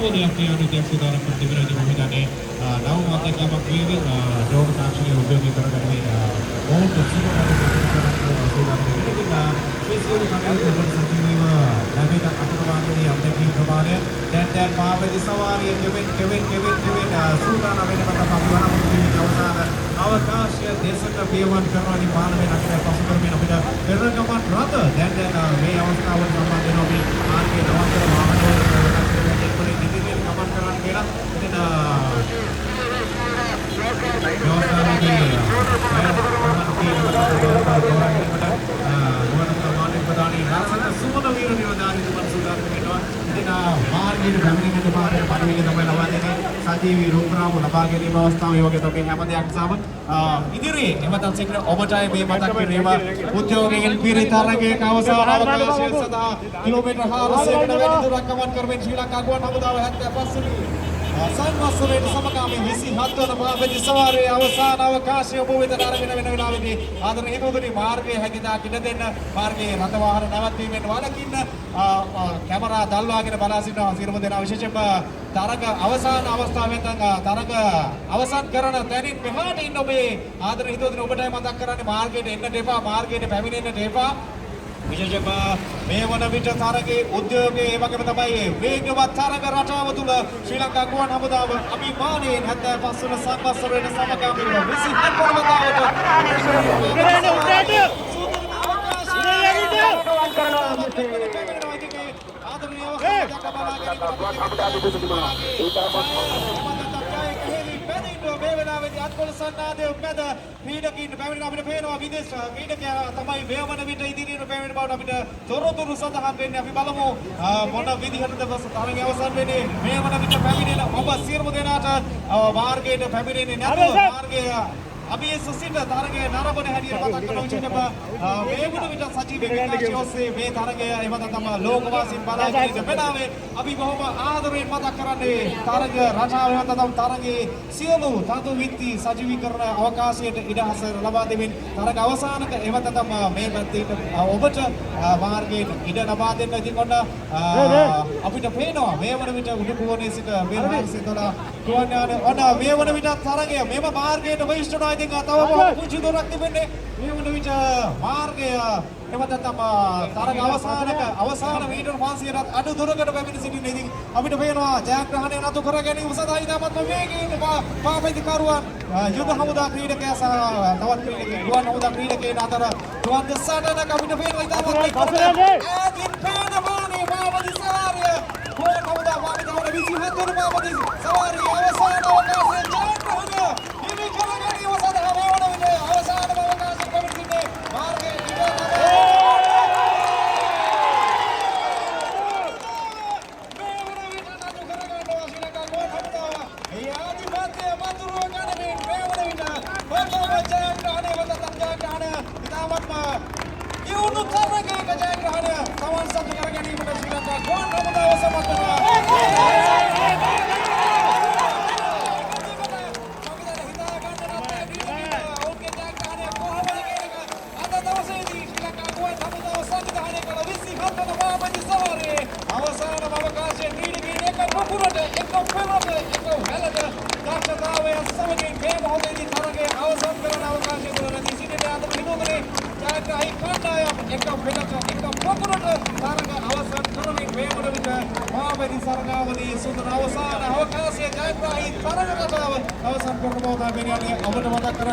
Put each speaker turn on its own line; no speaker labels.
නවෝදයක් ක්‍රියාන්විතයක් සූදානම් කර තිබෙනවා. ඉතින් මම හිතන්නේ නව මාධ්‍යකමක් වේවි රෝග තාක්ෂණික උද්‍යෝගී කරගන්නේ ඕන්ට සූදානම් වෙනවා. මේ සියලු කටයුතු වලට සජීවීව ලැබෙන අතුරුවාදයේ අධ්‍යක්ෂ ප්‍රමාණය දැන් පාවෙදි සවාරිය කෙවෙන් සූදානම් වෙනකොට අපි වරමුත් අවසාන අවකාශය දේශක පියවන්න කරනවානි පාලනය නැක්ෂය පසු කරමින් අපිට පෙරගමන් රථ දැන් මේ අවස්ථාවට සම්බන්ධ වෙනවා මේ මාර්ගයේ නවතර වාහනවල ඉදිරියට ගමන් කරන්න කියලා ඉතින් සජීවී රූපරාම ලබා ගැනීම අවස්ථාව ඒ වගේ තමයි හැම දෙයක් සම ඉදිරියේ එමෙතන සිටින ඔබටයි මේ මතක් කිරීම උද්‍යෝගයෙන් පිරිත තරගයක අවසාන අවකාශය සඳහා කිලෝමීටර් 400කට වැඩි දුරක් ගමන් කරමින් ශ්‍රී ලංකා ගුවන් හමුදාව 75 වෙනි සංවත්සරයට සමගාමී 27 වන පාවෙදි සවාරියේ අවසාන අවකාශය ඔබ වෙත අරගෙන වෙන වෙලාවෙදී ආදරණීය හිමිතුනි මාර්ගයේ හැකියදා කිඩ දෙන්න මාර්ගයේ රථ වාහන නැවැත්වීමෙන් වළකින්න කැමරා දල්වාගෙන බලා සිටිනවා සියලුම දෙනා විශේෂයෙන්ම තරග අවසාන අවස්ථාවෙන් තරග අවසන් කරන තැනින් මෙහාට ඉන්න ඔබේ ආදරණීය හිමිතුනි ඔබටයි මතක් කරන්නේ මාර්ගයට එන්න දෙපා මාර්ගයට පැමිණෙන්න දෙපා විශේෂයෙන්ම මේ වන විට තරගයේ උද්‍යෝගයේ ඒ වගේම තමයි වේගවත් තරග රටාව තුළ ශ්‍රී ලංකා ගුවන් හමුදාව අභිමානයෙන් 75 වන සංවත්සරයට සමගාමීව 27 වන මේ වෙලාවේදී අත්කොල සන්නාදයේ මැද ක්‍රීඩකින් පැමිණෙන අපිට පේනවා විදේශ ක්‍රීඩකයා තමයි වේවන විට ඉදිරියට පැමිණෙන බවට අපිට තොරතුරු සඳහන් වෙන්නේ. අපි බලමු මොන විදිහටද තරගය අවසන් වෙන්නේ. මේ වන විට පැමිණෙන ඔබ සියලුම දෙනාට මාර්ගයට පැමිණෙන්නේ නැතුව මාර්ගය අභියස සිට තරගය නරඹන හැටියට මතක් කරන විදිහටම මේ වන විට සජීවී විකාශය ඔස්සේ මේ තරගය එවත තම ලෝකවාසීන් බලාගෙන ඉන්න වෙලාවේ අපි බොහොම ආදරයෙන් මතක් කරන්නේ තරග රටාව එවත තම තරගයේ සියලු තතු විත්ති සජීවීකරණ අවකාශයට ඉඩහස ලබා දෙමින් තරග අවසානක එවත තම මේ පැත්තේ ඔබට මාර්ගයෙන් ඉඩ ලබා දෙන්න ඉතින් ඔන්න අපිට පේනවා මේ වන විට උඩුකුවනේ සිට බෙරහල්සිතලා ගුවන් යාන ඔන්න මේ වන විට තරගය මෙම මාර්ගයට වහිෂ්ඨනවා. තව බොහොම පුංචි දොරක් තිබෙන්නේ මේ වන විට මාර්ගය එවත තම තරග අවසාන මීටර 500ට අඩු දුරකට පැමිණ සිටින්නේ. ඉතින් අපිට පේනවා ජයග්‍රහණය නතු කර ගැනීම සඳහා ඉතාමත් වේගයෙන් පාපයිතිකරුවන් යුද හමුදා ක්‍රීඩකයා සහ තවත් ක්‍රීඩකයන් ගුවන් හමුදා ක්‍රීඩකයන් අතර තුවන්ද සටනක අපිට පේනවා ඉතාමත් ඈතින් පේන බානේ පාපති සවාරිය ගුවන් හමුදා පාපතිකරුවන් 27 වන පාපති සවාරිය අවසාන අවකාශයේ ජයග්‍රහණය හිමි කර ගැනීම සඳහා මේ වන විට අවසාන අවකාශයේ පැමිණ සිටින්නේ මාර්ගයේ අවසන් කරන බව තමයි අපිට මතක් කරගන්න